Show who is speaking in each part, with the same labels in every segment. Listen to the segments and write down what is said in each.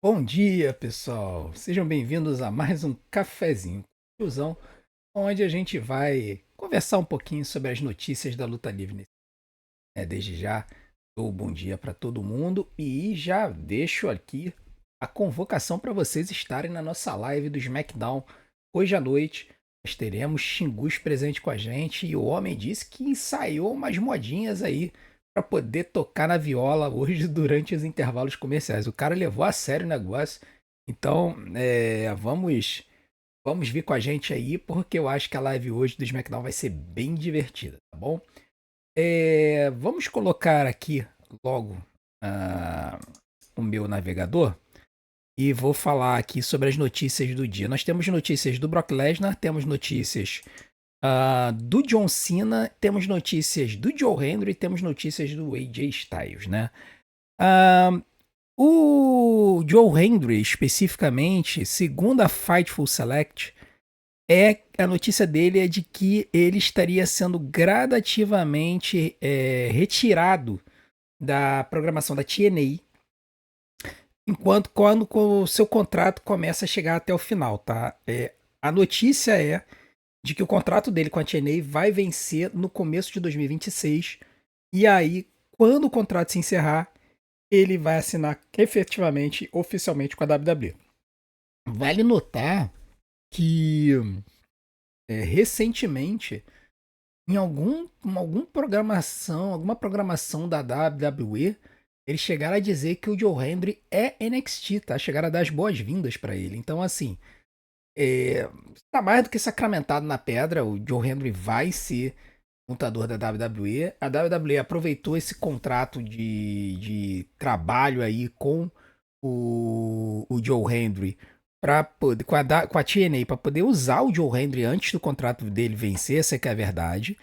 Speaker 1: Bom dia, pessoal. Sejam bem-vindos a mais um cafezinho com Tiozão, onde a gente vai conversar um pouquinho sobre as notícias da luta livre. Desde já, dou um bom dia para todo mundo e já deixo aqui a convocação para vocês estarem na nossa live do SmackDown hoje à noite. Nós teremos Xingus presente com a gente e o homem disse que ensaiou umas modinhas aí para poder tocar na viola hoje durante os intervalos comerciais. O cara levou a sério o negócio. Então, vamos vir com a gente aí, porque eu acho que a live hoje do SmackDown vai ser bem divertida, tá bom? Vamos colocar aqui logo ah, o meu navegador e vou falar aqui sobre as notícias do dia. Nós temos notícias do Brock Lesnar, temos notícias do John Cena, temos notícias do Joe Hendry, temos notícias do AJ Styles, né? Ah, o Joe Hendry, especificamente, segundo a Fightful Select, a notícia dele é de que ele estaria sendo gradativamente retirado da programação da TNA, enquanto quando o seu contrato começa a chegar até o final, tá? A notícia é de que o contrato dele com a TNA vai vencer no começo de 2026, e aí, quando o contrato se encerrar, ele vai assinar efetivamente, oficialmente com a WWE. Vale notar que recentemente, alguma programação da WWE, eles chegaram a dizer que o Joe Hendry é NXT, tá? Chegaram a dar as boas-vindas pra ele. Então, assim, tá mais do que sacramentado na pedra. O Joe Hendry vai ser lutador da WWE. A WWE aproveitou esse contrato de trabalho aí com o Joe Hendry para poder, com a TNA para poder usar o Joe Hendry antes do contrato dele vencer, essa que é a verdade,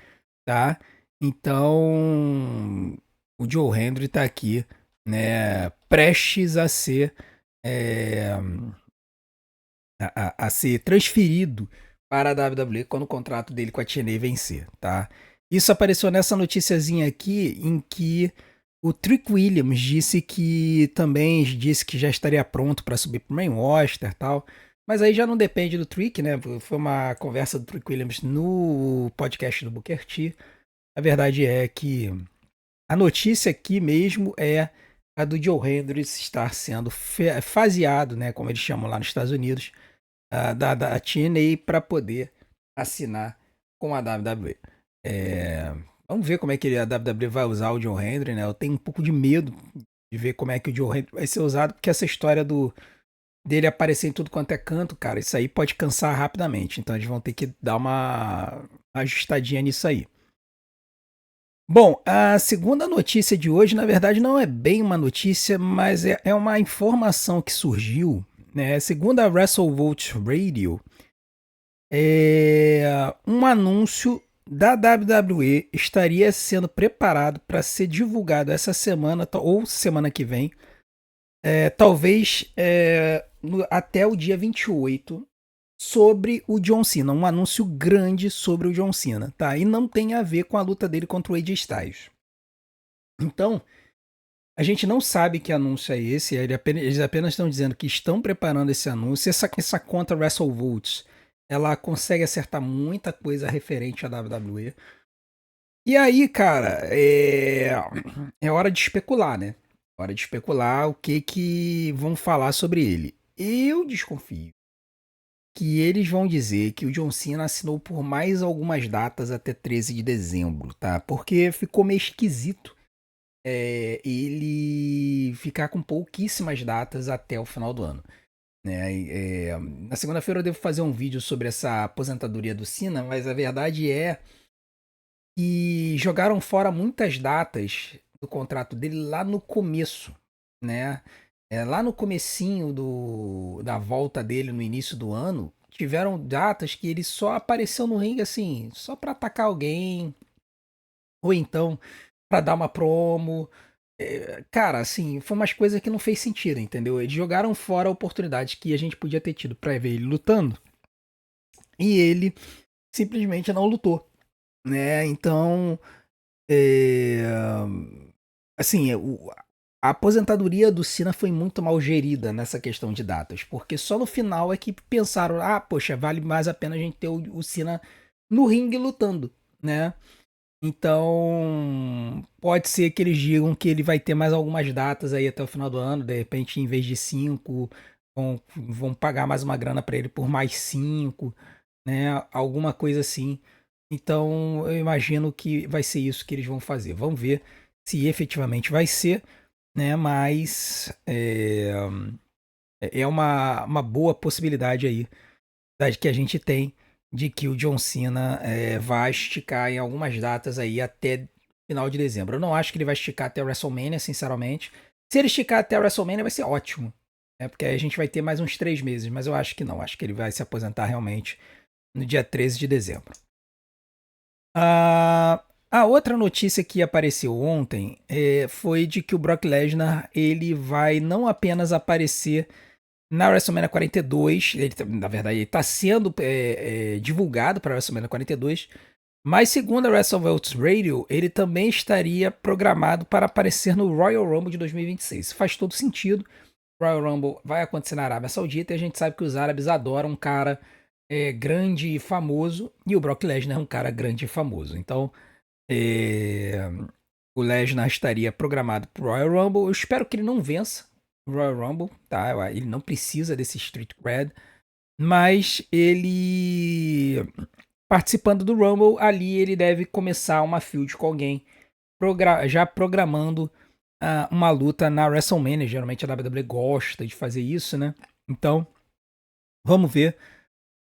Speaker 1: tá? Então, o Joe Hendry tá aqui, né, prestes a ser é, a ser transferido para a WWE quando o contrato dele com a TNA vencer, tá? Isso apareceu nessa noticiazinha aqui em que o Trick Williams disse que já estaria pronto para subir para o main roster e tal. Mas aí já não depende do Trick, né? Foi uma conversa do Trick Williams no podcast do Booker T. A verdade é que a notícia aqui mesmo é a do Joe Hendricks estar sendo faseado, né? Como eles chamam lá nos Estados Unidos, da TNA para poder assinar com a WWE. É, vamos ver como é que a WWE vai usar o John Henry, né? Eu tenho um pouco de medo de ver como é que o John Henry vai ser usado, porque essa história dele aparecer em tudo quanto é canto, cara, isso aí pode cansar rapidamente. Então eles vão ter que dar uma ajustadinha nisso aí. Bom, a segunda notícia de hoje, na verdade, não é bem uma notícia, mas é uma informação que surgiu, né? Segundo a WrestleVote Radio, um anúncio da WWE estaria sendo preparado para ser divulgado essa semana ou semana que vem, talvez até o dia 28, sobre o John Cena, um anúncio grande sobre o John Cena, tá? E não tem a ver com a luta dele contra o AJ Styles. Então, a gente não sabe que anúncio é esse, eles apenas estão dizendo que estão preparando esse anúncio. Essa conta WrestleVotes, ela consegue acertar muita coisa referente à WWE. E aí, cara, é hora de especular, né? Hora de especular o que que vão falar sobre ele. Eu desconfio que eles vão dizer que o John Cena assinou por mais algumas datas até 13 de dezembro, tá? Porque ficou meio esquisito ele ficar com pouquíssimas datas até o final do ano. Né? Na segunda-feira eu devo fazer um vídeo sobre essa aposentadoria do Cena, mas a verdade é que jogaram fora muitas datas do contrato dele lá no começo, né? Lá no comecinho da volta dele no início do ano, tiveram datas que ele só apareceu no ringue assim, só para atacar alguém, ou então para dar uma promo. Cara, assim, foi umas coisas que não fez sentido, entendeu? Eles jogaram fora a oportunidade que a gente podia ter tido pra ver ele lutando e ele simplesmente não lutou, né? Então, é, assim, a aposentadoria do Cena foi muito mal gerida nessa questão de datas, porque só no final é que pensaram, ah, poxa, vale mais a pena a gente ter o Cena no ringue lutando, né? Então, pode ser que eles digam que ele vai ter mais algumas datas aí até o final do ano, de repente, em vez de cinco, vão pagar mais uma grana para ele por mais cinco, né? Alguma coisa assim. Então, eu imagino que vai ser isso que eles vão fazer. Vamos ver se efetivamente vai ser, né? Mas é uma boa possibilidade aí que a gente tem de que o John Cena vai esticar em algumas datas aí até final de dezembro. Eu não acho que ele vai esticar até a WrestleMania, sinceramente. Se ele esticar até a WrestleMania, vai ser ótimo. Porque aí a gente vai ter mais uns 3 meses, mas eu acho que não. Acho que ele vai se aposentar realmente no dia 13 de dezembro. A outra notícia que apareceu ontem foi de que o Brock Lesnar ele vai não apenas aparecer na WrestleMania 42, na verdade, ele está sendo divulgado para a WrestleMania 42, mas segundo a WrestleVotes Radio, ele também estaria programado para aparecer no Royal Rumble de 2026. Isso faz todo sentido. O Royal Rumble vai acontecer na Arábia Saudita e a gente sabe que os árabes adoram um cara grande e famoso, e o Brock Lesnar é um cara grande e famoso. Então, é, o Lesnar estaria programado para o Royal Rumble. Eu espero que ele não vença o Royal Rumble, tá? Ele não precisa desse Street Cred, mas ele participando do Rumble, ali ele deve começar uma feud com alguém, já programando uma luta na WrestleMania. Geralmente a WWE gosta de fazer isso, né? Então, vamos ver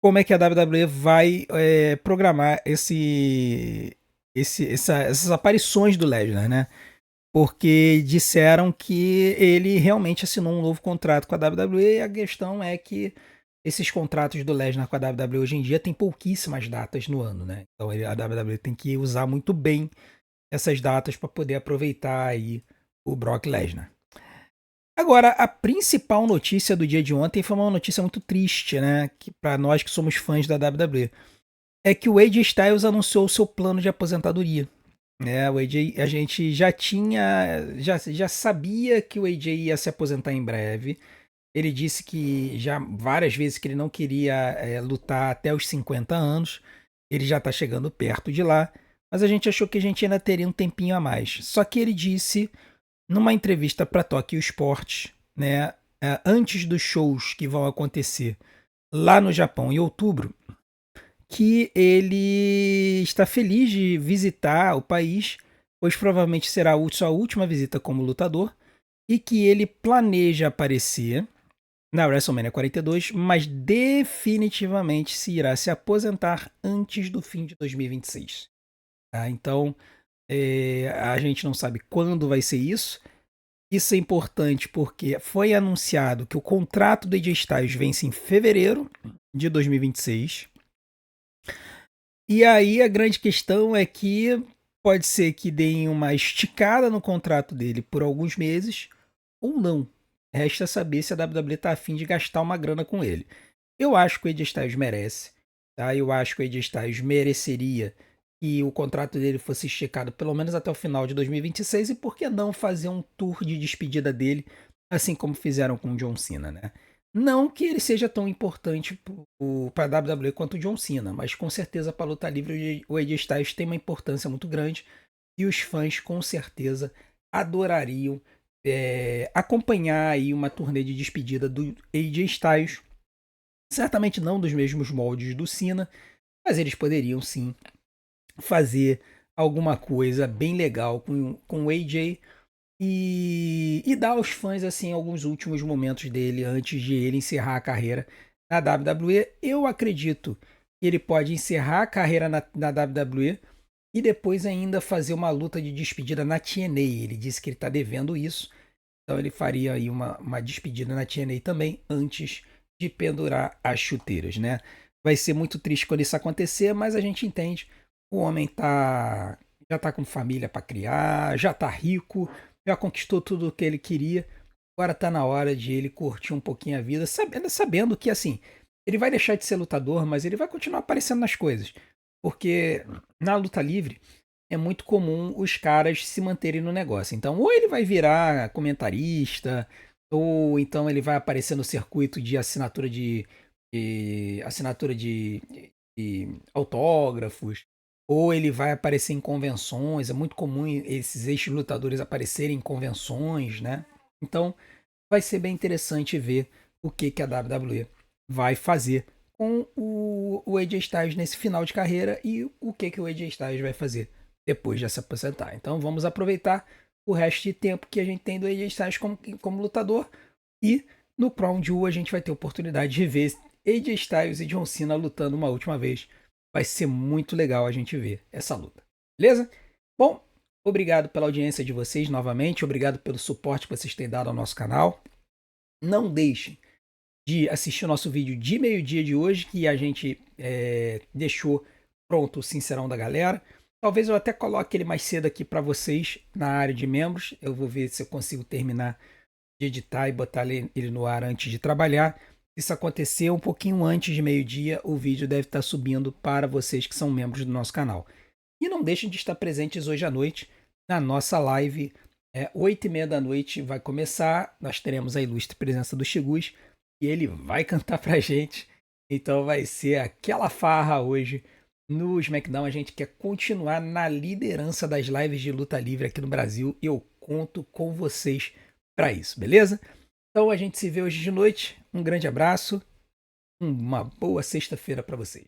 Speaker 1: como é que a WWE vai programar essas aparições do Lesnar, né? Porque disseram que ele realmente assinou um novo contrato com a WWE e a questão é que esses contratos do Lesnar com a WWE hoje em dia tem pouquíssimas datas no ano, né? Então a WWE tem que usar muito bem essas datas para poder aproveitar aí o Brock Lesnar. Agora, a principal notícia do dia de ontem foi uma notícia muito triste, né? Que para nós que somos fãs da WWE, é que o AJ Styles anunciou o seu plano de aposentadoria. O AJ, a gente já sabia que o AJ ia se aposentar em breve. Ele disse que já várias vezes que ele não queria lutar até os 50 anos. Ele já está chegando perto de lá, mas a gente achou que a gente ainda teria um tempinho a mais. Só que ele disse numa entrevista para Tokyo Sports, né, antes dos shows que vão acontecer lá no Japão em outubro, que ele está feliz de visitar o país, pois provavelmente será a sua última visita como lutador, e que ele planeja aparecer na WrestleMania 42, mas definitivamente se irá se aposentar antes do fim de 2026. Tá? Então, a gente não sabe quando vai ser isso. Isso é importante porque foi anunciado que o contrato do AJ Styles vence em fevereiro de 2026. E aí a grande questão é que pode ser que deem uma esticada no contrato dele por alguns meses ou não. Resta saber se a WWE está a fim de gastar uma grana com ele. Eu acho que o AJ Styles merece. Tá? Eu acho que o AJ Styles mereceria que o contrato dele fosse esticado pelo menos até o final de 2026 e por que não fazer um tour de despedida dele, assim como fizeram com o John Cena, né? Não que ele seja tão importante para a WWE quanto o John Cena, mas com certeza para a luta livre o AJ Styles tem uma importância muito grande e os fãs com certeza adorariam acompanhar aí uma turnê de despedida do AJ Styles. Certamente não dos mesmos moldes do Cena, mas eles poderiam sim fazer alguma coisa bem legal com o AJ e dar aos fãs assim alguns últimos momentos dele antes de ele encerrar a carreira na WWE. Eu acredito que ele pode encerrar a carreira na WWE e depois ainda fazer uma luta de despedida na TNA. Ele disse que ele está devendo isso, então ele faria aí uma despedida na TNA também antes de pendurar as chuteiras, né? Vai ser muito triste quando isso acontecer, mas a gente entende. O homem já tá com família para criar, já tá rico, já conquistou tudo o que ele queria. Agora tá na hora de ele curtir um pouquinho a vida, sabendo que assim, ele vai deixar de ser lutador, mas ele vai continuar aparecendo nas coisas. Porque na luta livre, é muito comum os caras se manterem no negócio. Então, ou ele vai virar comentarista, ou então ele vai aparecer no circuito de assinatura de autógrafos, ou ele vai aparecer em convenções. É muito comum esses ex-lutadores aparecerem em convenções, né? Então, vai ser bem interessante ver o que a WWE vai fazer com o AJ Styles nesse final de carreira e o que o AJ Styles vai fazer depois de se aposentar. Então vamos aproveitar o resto de tempo que a gente tem do AJ Styles como lutador, e no Crown Jewel a gente vai ter oportunidade de ver AJ Styles e John Cena lutando uma última vez. Vai ser muito legal a gente ver essa luta. Beleza? Bom, obrigado pela audiência de vocês novamente, obrigado pelo suporte que vocês têm dado ao nosso canal. Não deixem de assistir o nosso vídeo de meio-dia de hoje, que a gente deixou pronto o Sincerão da galera. Talvez eu até coloque ele mais cedo aqui para vocês na área de membros. Eu vou ver se eu consigo terminar de editar e botar ele no ar antes de trabalhar. Se isso acontecer um pouquinho antes de meio-dia, o vídeo deve estar subindo para vocês que são membros do nosso canal. E não deixem de estar presentes hoje à noite na nossa live. 8h30 da noite vai começar. Nós teremos a ilustre presença do Chigus e ele vai cantar pra gente. Então vai ser aquela farra hoje no SmackDown. A gente quer continuar na liderança das lives de luta livre aqui no Brasil. E eu conto com vocês para isso, beleza? Então a gente se vê hoje de noite. Um grande abraço. Uma boa sexta-feira para vocês.